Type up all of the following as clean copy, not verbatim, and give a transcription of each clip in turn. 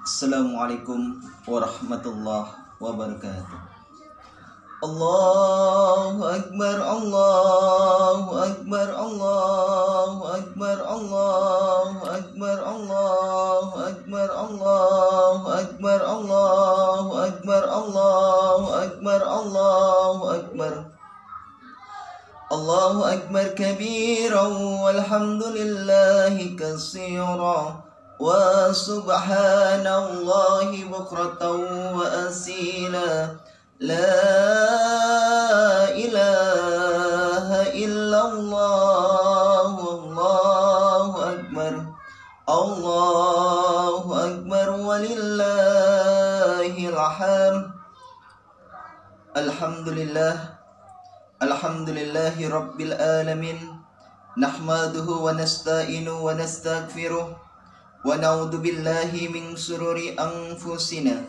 Assalamualaikum warahmatullahi wabarakatuh. Allahu Akbar, Allahu Akbar, Allahu Akbar, Allahu Akbar, Allahu Akbar, Allahu Akbar, Allahu Akbar, Allahu Akbar, Allahu Akbar. Allahu Akbar kabiran walhamdulillahi katsiran wa subhanallahi bukratan wa asila. La ilaha illallah wallahu akbar. Allahu akbar walillahil hamd. Alhamdulillahi rabbil alamin. Nahmaduhu wa nasta'inu wa nastaghfiruh wa na'udzu billahi min shururi anfusina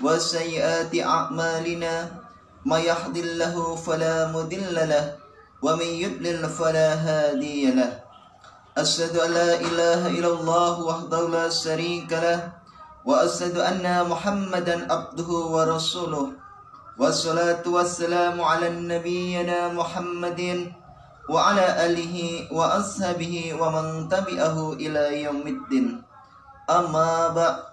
wa sayyiati a'malina. May yahdihillahu fala mudilla lahu wa may yudlil fala hadiya lahu. Asyhadu an la ilaha illallah wahdahu la syarika lahu wa asyhadu anna Muhammadan abduhu wa rasuluh. Wassalatu wassalamu ala nabiyyina Muhammadin wa ala alihi wa ashabihi wa man tabi'ahu ila yaumiddin. Amma ba'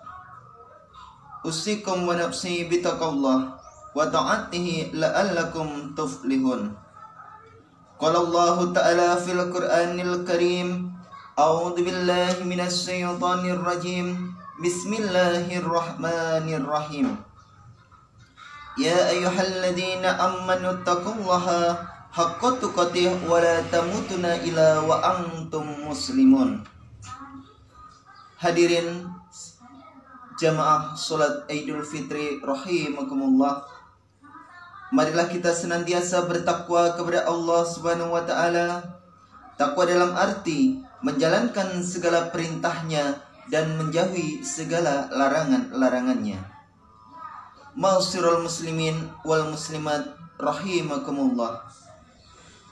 usikum wa nafsi bitaqallah wa ta'atihi la'allakum tuflihun. Qala Allah ta'ala fil Qur'anil Karim, a'udzu billahi minasy syaithanir rajim. Bismillahirrahmanirrahim. Ya ayyuhalladzina amanu taqullaha haqqa tuqatih wa la tamutunna illa wa antum muslimun. Hadirin jamaah salat Idul Fitri rahimakumullah. Marilah kita senantiasa bertakwa kepada Allah Subhanahu wa taala. Takwa dalam arti menjalankan segala perintahnya dan menjauhi segala larangan-larangannya. Ma'asyiral muslimin wal muslimat rahimakumullah.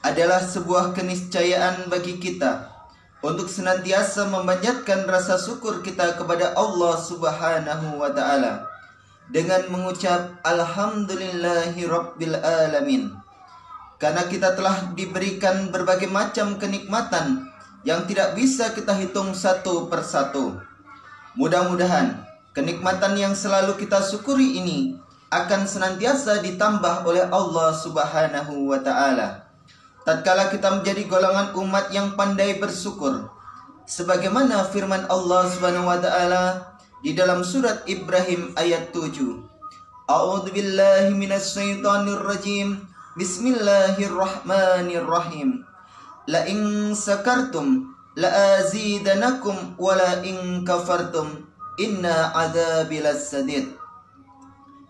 Adalah sebuah keniscayaan bagi kita untuk senantiasa memanjatkan rasa syukur kita kepada Allah Subhanahu wa taala dengan mengucap alhamdulillahi rabbil alamin. Karena kita telah diberikan berbagai macam kenikmatan yang tidak bisa kita hitung satu persatu. Mudah-mudahan kenikmatan yang selalu kita syukuri ini akan senantiasa ditambah oleh Allah Subhanahu wa taala tatkala kita menjadi golongan umat yang pandai bersyukur, sebagaimana firman Allah Subhanahu wa taala di dalam surat Ibrahim ayat 7. A'udzu billahi minasy syaithanir rajim. Bismillahirrahmanirrahim. La in sakartum la azidanakum wa la in kafartum inna adzabi lasadid.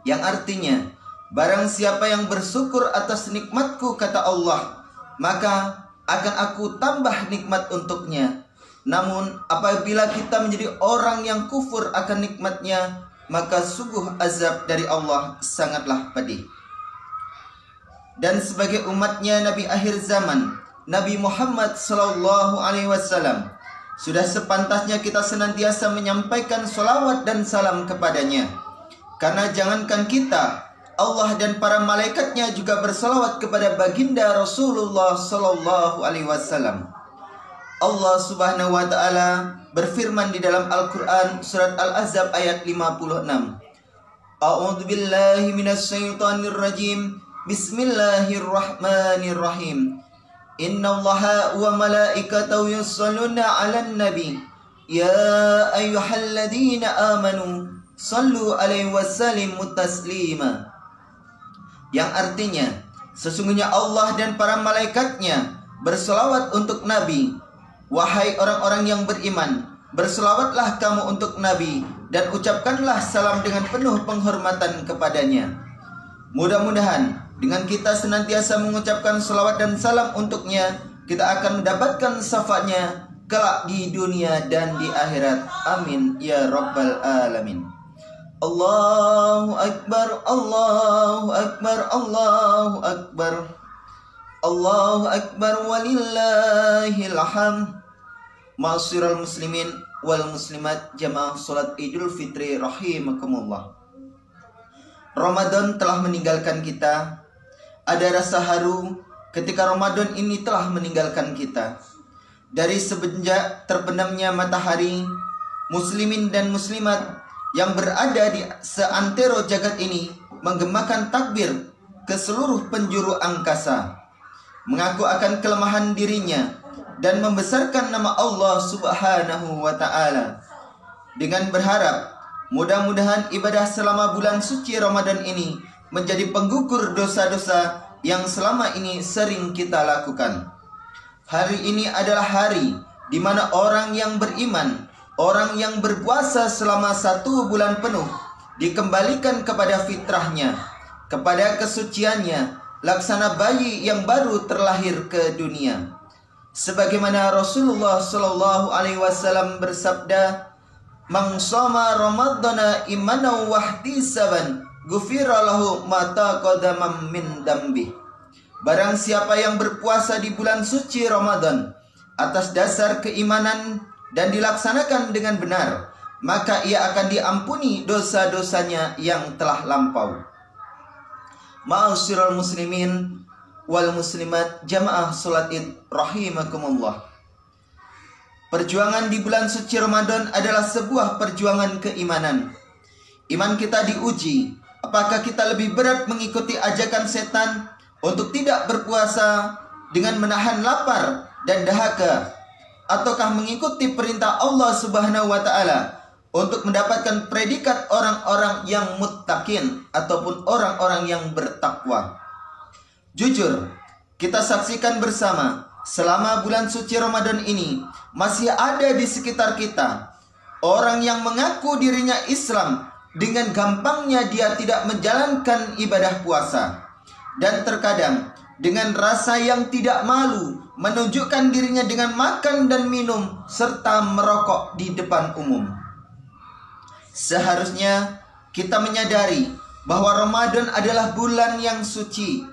Yang artinya, barang siapa yang bersyukur atas nikmatku, kata Allah, maka akan aku tambah nikmat untuknya. Namun apabila kita menjadi orang yang kufur akan nikmatnya, maka sungguh azab dari Allah sangatlah pedih. Dan sebagai umatnya Nabi akhir zaman, Nabi Muhammad SAW, sudah sepantasnya kita senantiasa menyampaikan sholawat dan salam kepadanya. Karena jangankan kita, Allah dan para malaikatnya juga bersalawat kepada baginda Rasulullah sallallahu alaihi wasallam. Allah Subhanahu wa taala berfirman di dalam Al-Qur'an surat Al-Ahzab ayat 56. A'udzu billahi minasy syaithanir rajim. Bismillahirrahmanirrahim. Innallaha wa malaikatahu yusholluna 'alan nabi. Ya ayyuhalladzina amanu shallu 'alaihi wa sallimu taslima. Yang artinya, sesungguhnya Allah dan para malaikatnya berselawat untuk Nabi. Wahai orang-orang yang beriman, berselawatlah kamu untuk Nabi dan ucapkanlah salam dengan penuh penghormatan kepadanya. Mudah-mudahan dengan kita senantiasa mengucapkan selawat dan salam untuknya, kita akan mendapatkan syafaatnya kelak di dunia dan di akhirat. Amin ya rabbal alamin. Allahu Akbar, Allahu Akbar, Allahu Akbar. Allahu Akbar walillahil hamd. Ma'asyiral muslimin wal muslimat jamaah salat Idul Fitri rahimakumullah. Ramadan telah meninggalkan kita. Ada rasa haru ketika Ramadan ini telah meninggalkan kita. Dari semenjak terbenamnya matahari, muslimin dan muslimat yang berada di seantero jagat ini menggemakan takbir ke seluruh penjuru angkasa, mengaku akan kelemahan dirinya dan membesarkan nama Allah Subhanahu wa Ta'ala, dengan berharap mudah-mudahan ibadah selama bulan suci Ramadan ini menjadi penggugur dosa-dosa yang selama ini sering kita lakukan. Hari ini adalah hari di mana orang yang beriman, orang yang berpuasa selama 1 bulan penuh dikembalikan kepada fitrahnya, kepada kesuciannya, laksana bayi yang baru terlahir ke dunia. Sebagaimana Rasulullah Shallallahu Alaihi Wasallam bersabda, "Man shoma Ramadana imanan wahtisaban, ghufira lahu ma taqaddama min dambi." Barang siapa yang berpuasa di bulan suci Ramadan atas dasar keimanan dan dilaksanakan dengan benar, maka ia akan diampuni dosa-dosanya yang telah lampau. Ma'asyiral muslimin wal muslimat jamaah salat Id rahimakumullah. Perjuangan di bulan suci Ramadan adalah sebuah perjuangan keimanan. Iman kita diuji. Apakah kita lebih berat mengikuti ajakan setan untuk tidak berpuasa dengan menahan lapar dan dahaga, ataukah mengikuti perintah Allah Subhanahu wa Ta'ala untuk mendapatkan predikat orang-orang yang muttaqin ataupun orang-orang yang bertakwa? Jujur, kita saksikan bersama selama bulan suci Ramadan ini masih ada di sekitar kita orang yang mengaku dirinya Islam, dengan gampangnya dia tidak menjalankan ibadah puasa, dan terkadang dengan rasa yang tidak malu menunjukkan dirinya dengan makan dan minum serta merokok di depan umum. Seharusnya kita menyadari bahwa Ramadan adalah bulan yang suci,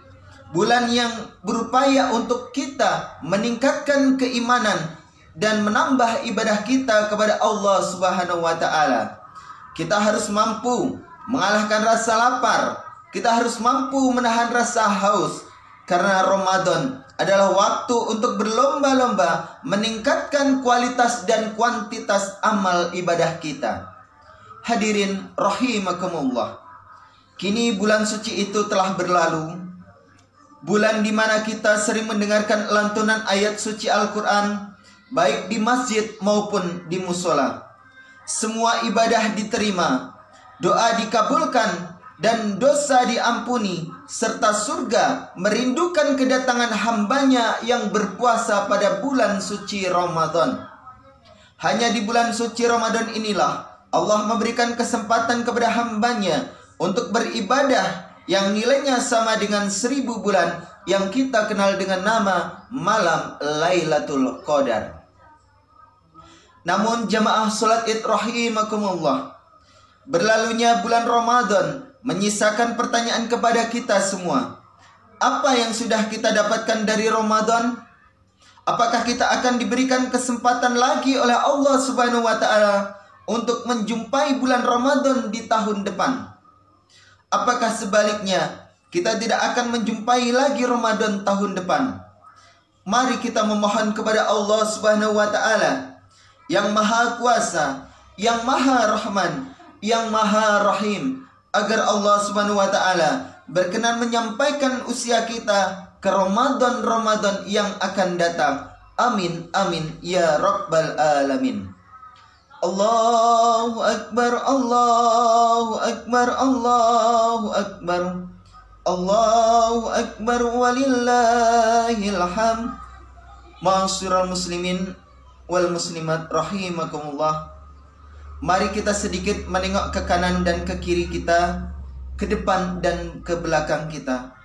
bulan yang berupaya untuk kita meningkatkan keimanan dan menambah ibadah kita kepada Allah Subhanahu wa Ta'ala. Kita harus mampu mengalahkan rasa lapar, kita harus mampu menahan rasa haus, karena Ramadan adalah waktu untuk berlomba-lomba meningkatkan kualitas dan kuantitas amal ibadah kita. Hadirin rahimakumullah, kini bulan suci itu telah berlalu. Bulan di mana kita sering mendengarkan lantunan ayat suci Al-Quran, baik di masjid maupun di musola. Semua ibadah diterima, doa dikabulkan, dan dosa diampuni, serta surga merindukan kedatangan hambanya yang berpuasa pada bulan suci Ramadan. Hanya di bulan suci Ramadan inilah Allah memberikan kesempatan kepada hambanya untuk beribadah yang nilainya sama dengan 1000 bulan yang kita kenal dengan nama malam Lailatul Qadar. Namun jamaah salat Id rahimakumullah, berlalunya bulan Ramadan menyisakan pertanyaan kepada kita semua. Apa yang sudah kita dapatkan dari Ramadan? Apakah kita akan diberikan kesempatan lagi oleh Allah Subhanahu wa Ta'ala untuk menjumpai bulan Ramadan di tahun depan? Apakah sebaliknya kita tidak akan menjumpai lagi Ramadan tahun depan? Mari kita memohon kepada Allah Subhanahu wa Ta'ala yang Maha Kuasa, yang Maha Rahman, yang Maha Rahim, agar Allah Subhanahu wa Ta'ala berkenan menyampaikan usia kita ke Ramadan yang akan datang. Amin amin ya rabbal alamin. Allahu akbar, Allahu akbar, Allahu akbar, Allahu akbar, walillahil hamd. Ma'asyiral muslimin wal muslimat rahimakumullah, mari kita sedikit menengok ke kanan dan ke kiri kita, ke depan dan ke belakang kita,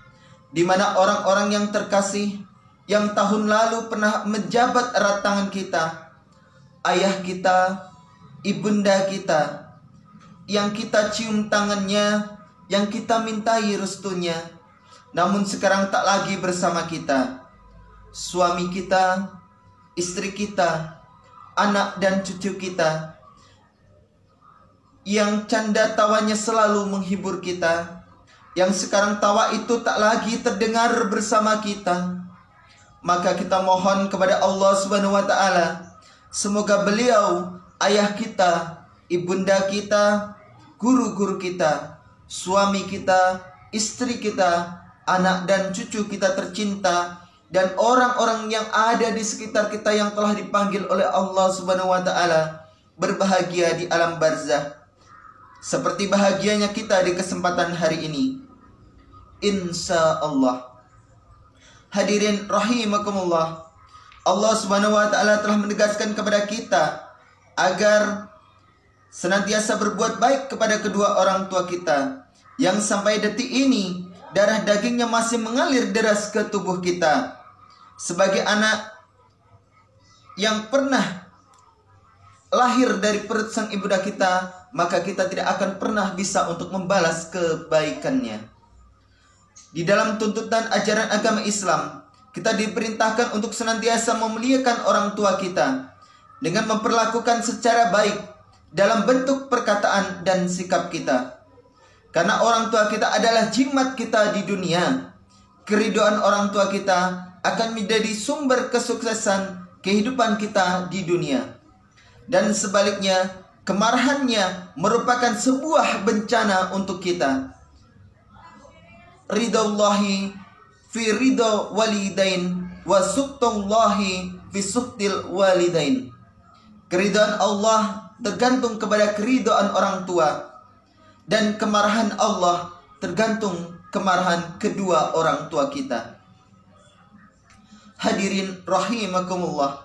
di mana orang-orang yang terkasih yang tahun lalu pernah menjabat erat tangan kita, ayah kita, ibunda kita, yang kita cium tangannya, yang kita mintai restunya, namun sekarang tak lagi bersama kita. Suami kita, istri kita, anak dan cucu kita, yang canda tawanya selalu menghibur kita, yang sekarang tawa itu tak lagi terdengar bersama kita, maka kita mohon kepada Allah Subhanahu wa Ta'ala, semoga beliau, ayah kita, ibunda kita, guru-guru kita, suami kita, istri kita, anak dan cucu kita tercinta, dan orang-orang yang ada di sekitar kita yang telah dipanggil oleh Allah Subhanahu wa Ta'ala berbahagia di alam barzah, seperti bahagianya kita di kesempatan hari ini, insya Allah. Hadirin rahimakumullah, Allah Subhanahu wa Ta'ala telah menegaskan kepada kita agar senantiasa berbuat baik kepada kedua orang tua kita, yang sampai detik ini darah dagingnya masih mengalir deras ke tubuh kita. Sebagai anak yang pernah lahir dari perut sang ibunda kita, maka kita tidak akan pernah bisa untuk membalas kebaikannya. Di dalam tuntutan ajaran agama Islam, kita diperintahkan untuk senantiasa memuliakan orang tua kita dengan memperlakukan secara baik dalam bentuk perkataan dan sikap kita. Karena orang tua kita adalah jimat kita di dunia. Keridhaan orang tua kita akan menjadi sumber kesuksesan kehidupan kita di dunia. Dan sebaliknya, kemarahannya merupakan sebuah bencana untuk kita. Ridhallahi fi ridha walidain wa sukhtullahi fi sukhtil walidain. Keridhaan Allah tergantung kepada keridhaan orang tua, dan kemarahan Allah tergantung kemarahan kedua orang tua kita. Hadirin rahimakumullah,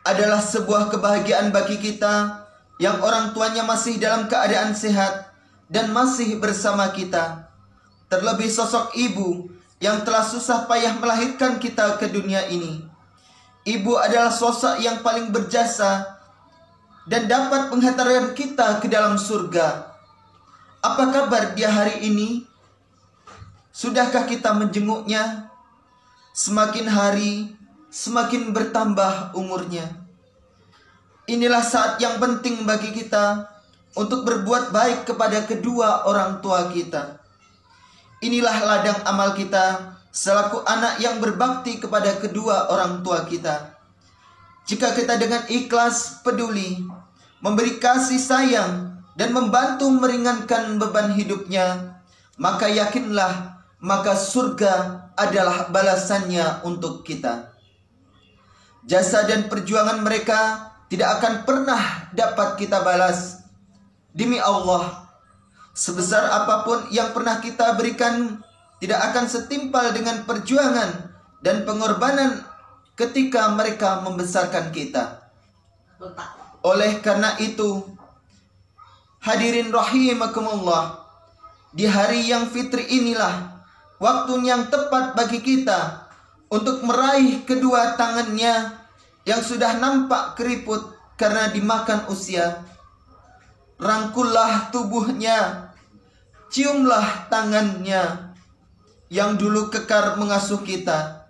adalah sebuah kebahagiaan bagi kita yang orang tuanya masih dalam keadaan sehat dan masih bersama kita. Terlebih sosok ibu yang telah susah payah melahirkan kita ke dunia ini. Ibu adalah sosok yang paling berjasa dan dapat menghantarkan kita ke dalam surga. Apa kabar dia hari ini? Sudahkah kita menjenguknya? Semakin hari, semakin bertambah umurnya. Inilah saat yang penting bagi kita untuk berbuat baik kepada kedua orang tua kita. Inilah ladang amal kita selaku anak yang berbakti kepada kedua orang tua kita. Jika kita dengan ikhlas, peduli, memberi kasih sayang, dan membantu meringankan beban hidupnya, maka yakinlah, maka surga adalah balasannya untuk kita. Jasa dan perjuangan mereka tidak akan pernah dapat kita balas. Demi Allah, sebesar apapun yang pernah kita berikan tidak akan setimpal dengan perjuangan dan pengorbanan ketika mereka membesarkan kita. Oleh karena itu, hadirin rahimakumullah, di hari yang fitri inilah waktu yang tepat bagi kita untuk meraih kedua tangannya yang sudah nampak keriput karena dimakan usia. Rangkullah tubuhnya, ciumlah tangannya yang dulu kekar mengasuh kita,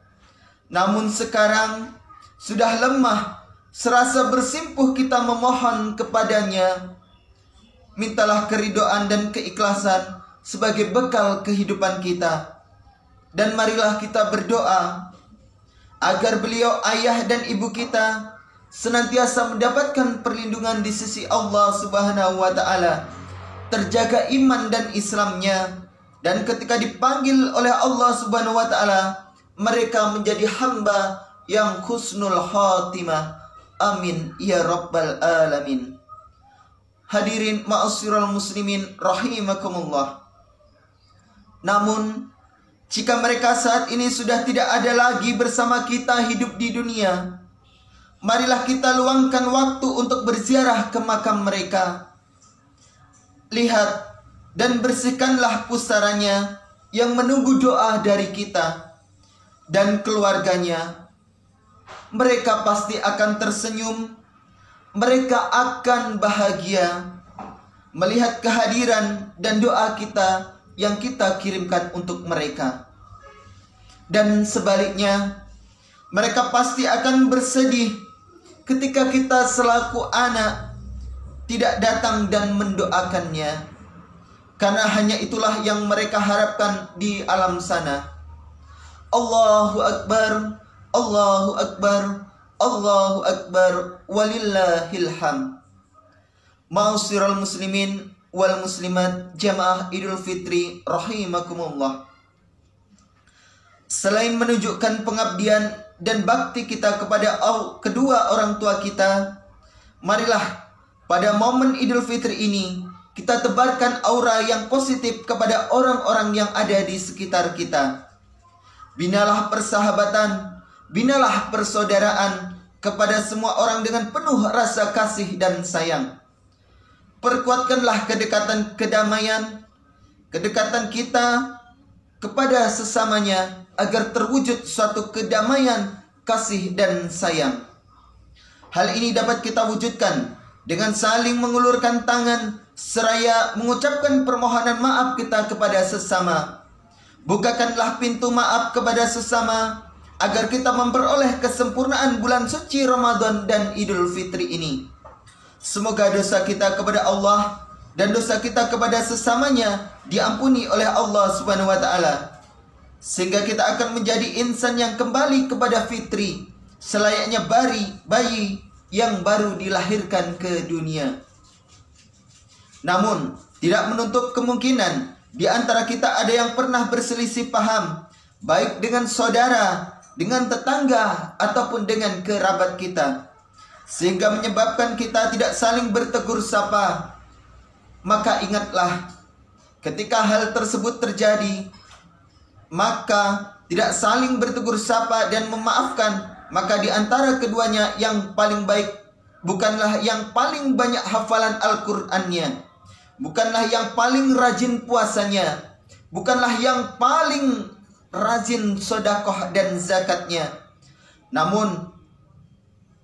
namun sekarang sudah lemah. Serasa bersimpuh kita memohon kepadanya. Mintalah keridhaan dan keikhlasan sebagai bekal kehidupan kita. Dan marilah kita berdoa agar beliau ayah dan ibu kita senantiasa mendapatkan perlindungan di sisi Allah Subhanahu wa Ta'ala, terjaga iman dan Islamnya, dan ketika dipanggil oleh Allah Subhanahu wa Ta'ala, mereka menjadi hamba yang husnul khatimah. Amin ya rabbal alamin. Hadirin ma'asyiral muslimin rahimakumullah. Namun jika mereka saat ini sudah tidak ada lagi bersama kita hidup di dunia, marilah kita luangkan waktu untuk berziarah ke makam mereka. Lihat dan bersihkanlah pusaranya yang menunggu doa dari kita dan keluarganya. Mereka pasti akan tersenyum. Mereka akan bahagia melihat kehadiran dan doa kita yang kita kirimkan untuk mereka. Dan sebaliknya, mereka pasti akan bersedih ketika kita selaku anak tidak datang dan mendoakannya, karena hanya itulah yang mereka harapkan di alam sana. Allahu Akbar, Allahu Akbar, Allahu Akbar, walillahil hamd. Ma'asyiral muslimin wal muslimat jamaah Idul Fitri rahimakumullah. Selain menunjukkan pengabdian dan bakti kita kepada kedua orang tua kita, marilah pada momen Idul Fitri ini kita tebarkan aura yang positif kepada orang-orang yang ada di sekitar kita. Binalah persahabatan, binalah persaudaraan kepada semua orang dengan penuh rasa kasih dan sayang. Perkuatkanlah kedekatan kedamaian, kedekatan kita kepada sesamanya agar terwujud suatu kedamaian, kasih dan sayang. Hal ini dapat kita wujudkan dengan saling mengulurkan tangan seraya mengucapkan permohonan maaf kita kepada sesama. Bukakanlah pintu maaf kepada sesama agar kita memperoleh kesempurnaan bulan suci Ramadan dan Idul Fitri ini. Semoga dosa kita kepada Allah dan dosa kita kepada sesamanya diampuni oleh Allah Subhanahu wa taala, sehingga kita akan menjadi insan yang kembali kepada fitri selayaknya bayi yang baru dilahirkan ke dunia. Namun tidak menutup kemungkinan di antara kita ada yang pernah berselisih paham, baik dengan saudara, dengan tetangga ataupun dengan kerabat kita, sehingga menyebabkan kita tidak saling bertegur sapa. Maka ingatlah, ketika hal tersebut terjadi, maka tidak saling bertegur sapa dan memaafkan, maka di antara keduanya yang paling baik bukanlah yang paling banyak hafalan Al-Qur'annya, bukanlah yang paling rajin puasanya, bukanlah yang paling rajin sedekah dan zakatnya, namun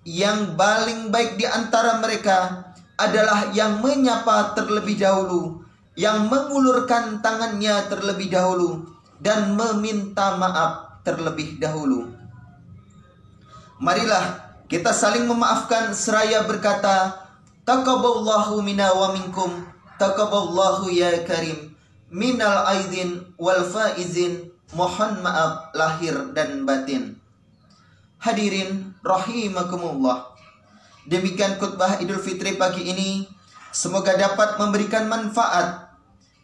yang paling baik di antara mereka adalah yang menyapa terlebih dahulu, yang mengulurkan tangannya terlebih dahulu, dan meminta maaf terlebih dahulu. Marilah kita saling memaafkan seraya berkata, taqabbalallahu minna wa minkum, taqabbalallahu ya karim, minal aidin wal faizin, mohon maaf lahir dan batin. Hadirin rahimakumullah, demikian khutbah Idul Fitri pagi ini. Semoga dapat memberikan manfaat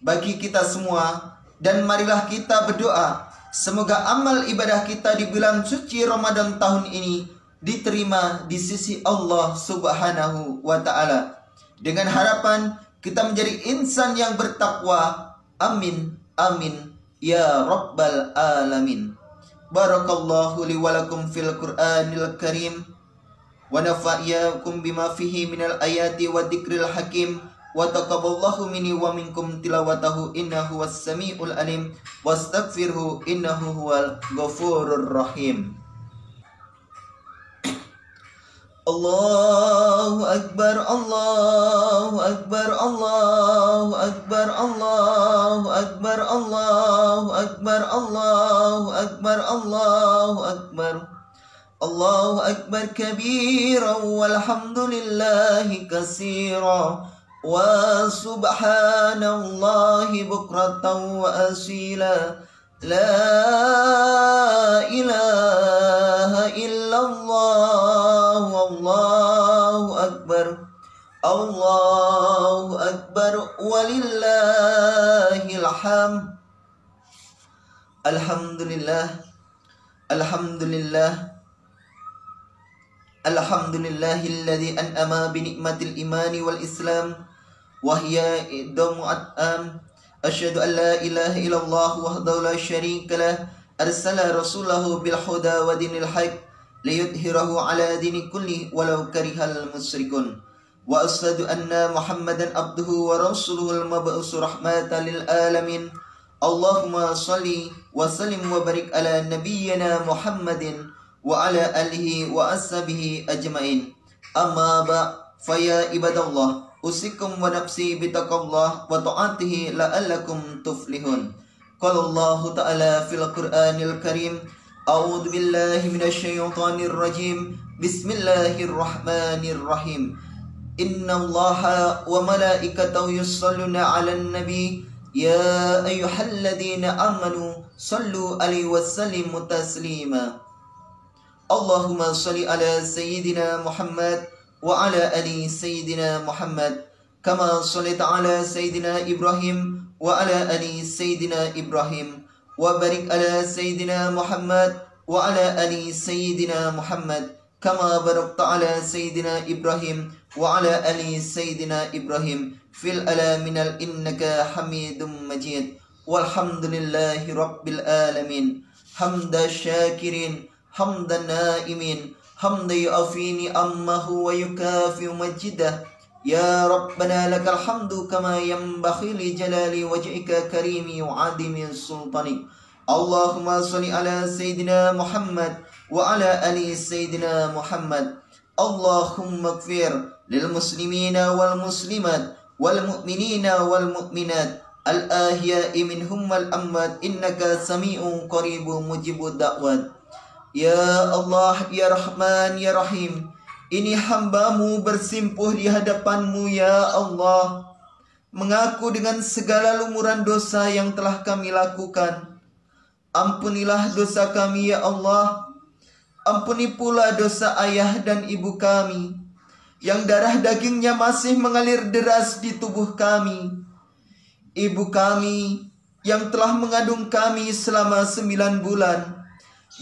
bagi kita semua, dan marilah kita berdoa semoga amal ibadah kita di bulan suci Ramadan tahun ini diterima di sisi Allah Subhanahu wa taala, dengan harapan kita menjadi insan yang bertakwa. Amin amin ya rabbal alamin. Barakallahu li wa lakum fil Qur'anil Karim, wa nafa'yakum bima fihi minal ayati wa dzikril hakim, wa taqabbalallahu minni wa minkum tilawatahu innahu was-sami'ul alim, wastaghfirhu innahu huwal ghafurur rahim. Allahu Akbar, Allahu Akbar, Allahu Akbar, Allahu Akbar, Allahu Akbar, Allahu Akbar, Allahu Akbar. Allahu Akbar kabira walhamdulillahi katsira wa subhanallahi bukratan wa asila. La ilaha illallah wallahu akbar, Allahu akbar walillahil hamd. Alhamdulillah, alhamdulillah, alhamdulillahilladzi an'ama bi ni'matil imani wal islam wa hiya idamu at'am. Asyhadu an la ilaha illallah wahdahu la syarika lah, arsala rasulahu bil huda wa dinil haqq liyudhhirahu ala dini kulli walau karihal musyrikun. Wa asyhadu anna Muhammadan abduhu wa rasuluhul mab'uus rahmatan lil alamin. Allahumma shalli wa sallim wa barik ala nabiyyina Muhammadin wa ala alihi wa ashabihi ajmain. Amma ba fa ya ibadallah, usikum wa nafsi bitaqallah wa ta'atihi la'allakum tuflihun. Qala Allah ta'ala fil Qur'anil Karim, a'udzu billahi minasy syaithanir rajim, Bismillahirrahmanirrahim. Innallaha wa malaikatahu yusholluna 'alan nabi. Ya ayyuhalladzina amanu sallu alaihi wa sallimu taslima. Allahumma shalli ala sayyidina Muhammad wa ala ali sayyidina Muhammad kama shallaita ala sayyidina Ibrahim wa ala ali sayyidina Ibrahim wa barik ala sayyidina Muhammad wa ala ali sayyidina Muhammad kama barakta ala sayyidina Ibrahim wa ala ali sayyidina Ibrahim fil alaminal innaka hamidum majid. Walhamdulillahi rabbil alamin. Hamda syakirin, hamdan naimin, hamda yu'afini ammahu wa yukafi majidah. Ya Rabbana lakal hamdu kama yanbaghi li jalali wajhika karimi wa adimi sultanik. Allahumma sholli ala sayyidina Muhammad wa ala ali sayyidina Muhammad. Allahumma ighfir lil muslimina wal muslimat wal mu'minina wal mu'minat al ahya'i minhum wal amwat innaka sami'un qaribun mujibud da'wat. Ya Allah, ya Rahman, ya Rahim, ini hambamu bersimpuh di hadapanmu ya Allah, mengaku dengan segala lumuran dosa yang telah kami lakukan. Ampunilah dosa kami ya Allah. Ampuni pula dosa ayah dan ibu kami, yang darah dagingnya masih mengalir deras di tubuh kami. Ibu kami yang telah mengandung kami selama 9 bulan,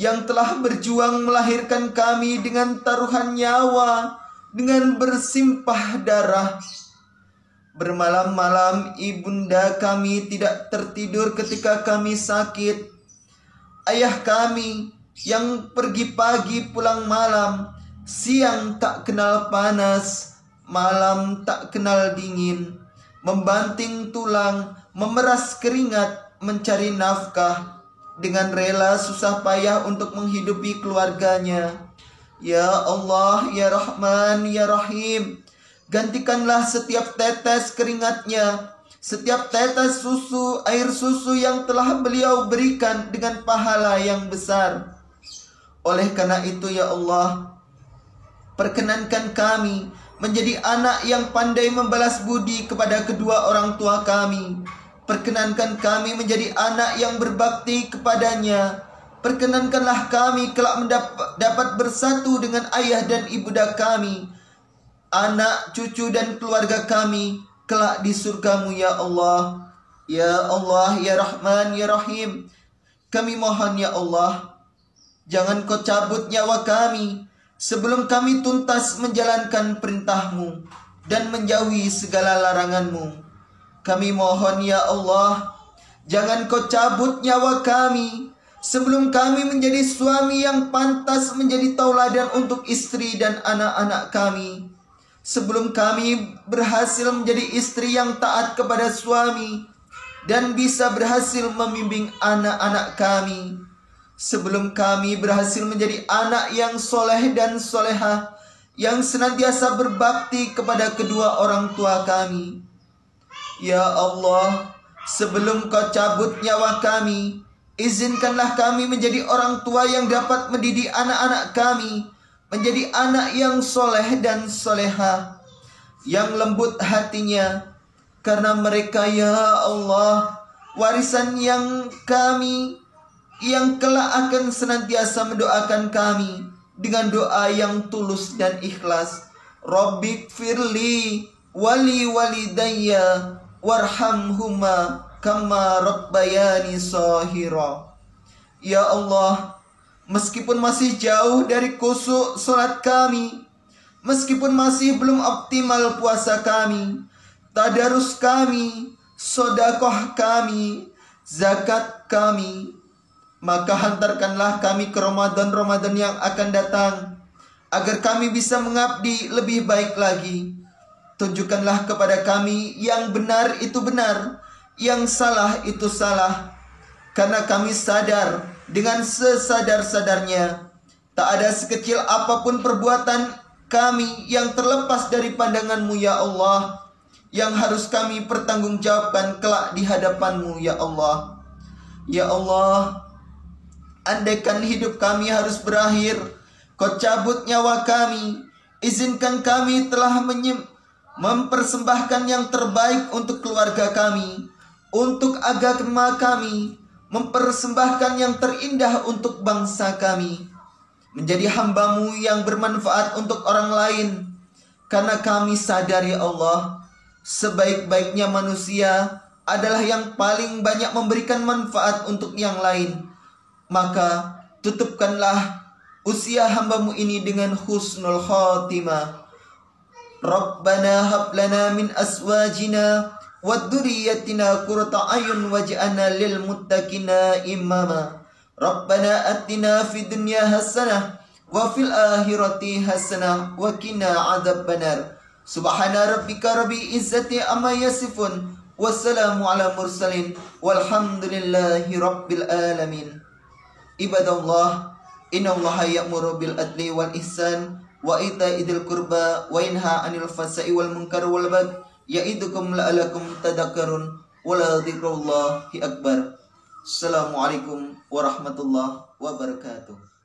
yang telah berjuang melahirkan kami dengan taruhan nyawa, dengan bersimpah darah. Bermalam-malam ibunda kami tidak tertidur ketika kami sakit. Ayah kami yang pergi pagi pulang malam, siang tak kenal panas, malam tak kenal dingin, membanting tulang, memeras keringat, mencari nafkah, dengan rela susah payah untuk menghidupi keluarganya. Ya Allah, ya Rahman, ya Rahim, gantikanlah setiap tetes keringatnya, setiap tetes susu, air susu yang telah beliau berikan dengan pahala yang besar. Oleh karena itu ya Allah, perkenankan kami menjadi anak yang pandai membalas budi kepada kedua orang tua kami. Perkenankan kami menjadi anak yang berbakti kepadanya. Perkenankanlah kami kelak dapat bersatu dengan ayah dan ibunda kami, anak, cucu dan keluarga kami kelak di surgamu ya Allah. Ya Allah, ya Rahman, ya Rahim, kami mohon ya Allah, jangan kau cabut nyawa kami sebelum kami tuntas menjalankan perintahmu dan menjauhi segala laranganmu. Kami mohon ya Allah, jangan kau cabut nyawa kami sebelum kami menjadi suami yang pantas menjadi tauladan untuk istri dan anak-anak kami. Sebelum kami berhasil menjadi istri yang taat kepada suami dan bisa berhasil membimbing anak-anak kami. Sebelum kami berhasil menjadi anak yang soleh dan solehah, yang senantiasa berbakti kepada kedua orang tua kami. Ya Allah, sebelum kau cabut nyawa kami, izinkanlah kami menjadi orang tua yang dapat mendidik anak-anak kami menjadi anak yang soleh dan solehah, yang lembut hatinya, karena mereka ya Allah, warisan yang kami, yang kelak akan senantiasa mendoakan kami dengan doa yang tulus dan ikhlas. Rabbik firli wali walidayya warhamhuma kama rabbayani shahira. Ya Allah, meskipun masih jauh dari khusyuk salat kami, meskipun masih belum optimal puasa kami, tadarus kami, sedekah kami, zakat kami, maka hantarkanlah kami ke Ramadan yang akan datang, agar kami bisa mengabdi lebih baik lagi. Tunjukkanlah kepada kami yang benar itu benar, yang salah itu salah, karena kami sadar dengan sesadar-sadarnya, tak ada sekecil apapun perbuatan kami yang terlepas dari pandangan-Mu ya Allah, yang harus kami pertanggungjawabkan kelak di hadapan-Mu ya Allah. Ya Allah, andaikan hidup kami harus berakhir Kau cabut nyawa kami, izinkan kami telah mempersembahkan yang terbaik untuk keluarga kami, untuk agama kami, mempersembahkan yang terindah untuk bangsa kami, menjadi hamba-Mu yang bermanfaat untuk orang lain. Karena kami sadari Allah, sebaik-baiknya manusia adalah yang paling banyak memberikan manfaat untuk yang lain. Maka tutupkanlah usia hamba-Mu ini dengan husnul khotimah. Rabbana hab lana min azwajina wa dzurriyyatina qurrata a'yun waj'alna lil muttaqina imama. Rabbana atina fid dunya hasanah wa fil akhirati hasanah wa qina adzabannar. Subhana rabbika rabbil izzati amma yasifun, wassalamu ala mursalin, walhamdulillahi rabbil alamin. Ibadallah, innallaha ya'muru bil adli wal ihsan wa ita'i dzil qurba wa yanha 'anil fahsya'i wal munkar wal baghi ya'idukum la'allakum tadhakkarun. Wala dzikrullahi akbar. Assalamualaikum warahmatullahi wabarakatuh.